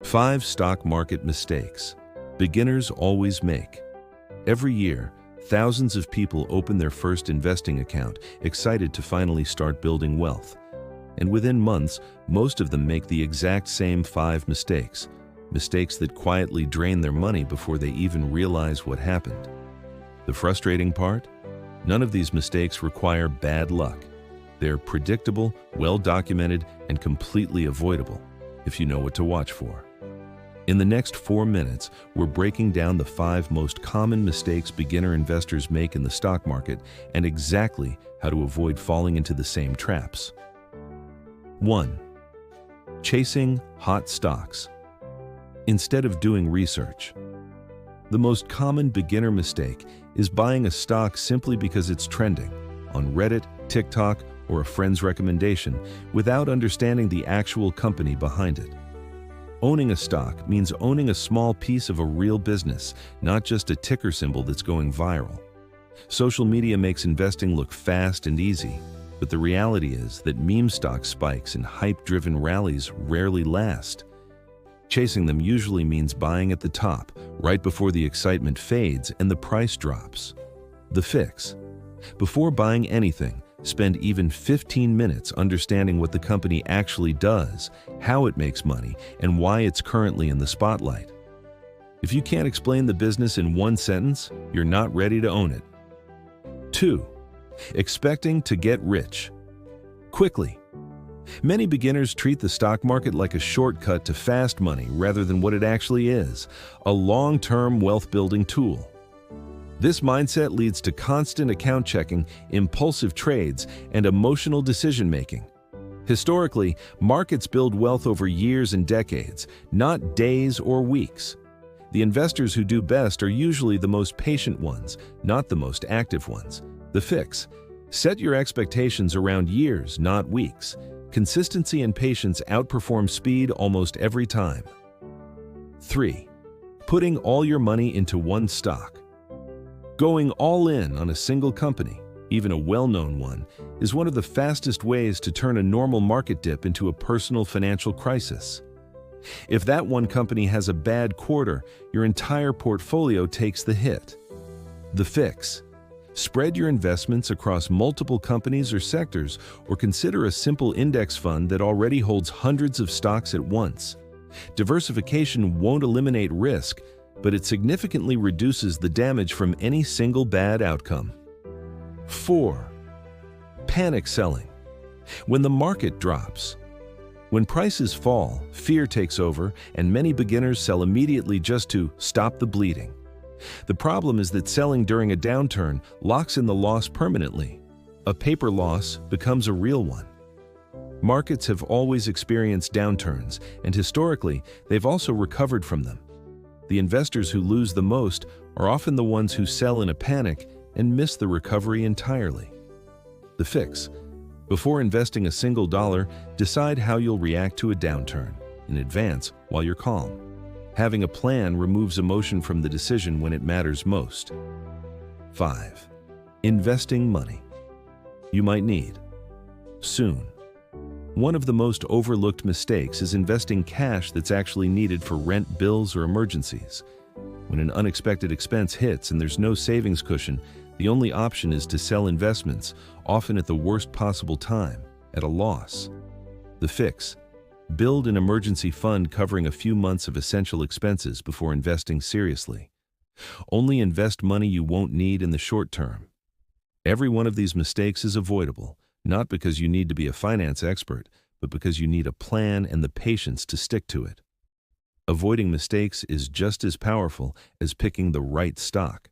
5 stock market mistakes beginners always make. Every year, thousands of people open their first investing account, excited to finally start building wealth. And within months, most of them make the exact same 5 mistakes that quietly drain their money before they even realize what happened. The frustrating part? None of these mistakes require bad luck. They're predictable, well-documented, and completely avoidable if you know what to watch for. In the next 4 minutes, we're breaking down the 5 most common mistakes beginner investors make in the stock market and exactly how to avoid falling into the same traps. 1. Chasing hot stocks instead of doing research. The most common beginner mistake is buying a stock simply because it's trending on Reddit, TikTok, or a friend's recommendation without understanding the actual company behind it. Owning a stock means owning a small piece of a real business, not just a ticker symbol that's going viral. Social media makes investing look fast and easy, but the reality is that meme stock spikes and hype-driven rallies rarely last. Chasing them usually means buying at the top, right before the excitement fades and the price drops. The fix: before buying anything, spend even 15 minutes understanding what the company actually does, how it makes money, and why it's currently in the spotlight. If you can't explain the business in one sentence, you're not ready to own it. 2. Expecting to get rich quickly. Many beginners treat the stock market like a shortcut to fast money rather than what it actually is, a long-term wealth-building tool. This mindset leads to constant account checking, impulsive trades, and emotional decision-making. Historically, markets build wealth over years and decades, not days or weeks. The investors who do best are usually the most patient ones, not the most active ones. The fix: set your expectations around years, not weeks. Consistency and patience outperform speed almost every time. 3. Putting all your money into one stock. Going all in on a single company, even a well-known one, is one of the fastest ways to turn a normal market dip into a personal financial crisis. If that one company has a bad quarter, your entire portfolio takes the hit. The fix: spread your investments across multiple companies or sectors, or consider a simple index fund that already holds hundreds of stocks at once. Diversification won't eliminate risk, but it significantly reduces the damage from any single bad outcome. 4. Panic selling when the market drops. When prices fall, fear takes over, and many beginners sell immediately just to stop the bleeding. The problem is that selling during a downturn locks in the loss permanently. A paper loss becomes a real one. Markets have always experienced downturns, and historically, they've also recovered from them. The investors who lose the most are often the ones who sell in a panic and miss the recovery entirely. The fix: before investing a single dollar, decide how you'll react to a downturn in advance while you're calm. Having a plan removes emotion from the decision when it matters most. 5. Investing money you might need soon. One of the most overlooked mistakes is investing cash that's actually needed for rent, bills, or emergencies. When an unexpected expense hits and there's no savings cushion, the only option is to sell investments, often at the worst possible time, at a loss. The fix: build an emergency fund covering a few months of essential expenses before investing seriously. Only invest money you won't need in the short term. Every one of these mistakes is avoidable, not because you need to be a finance expert, but because you need a plan and the patience to stick to it. Avoiding mistakes is just as powerful as picking the right stock.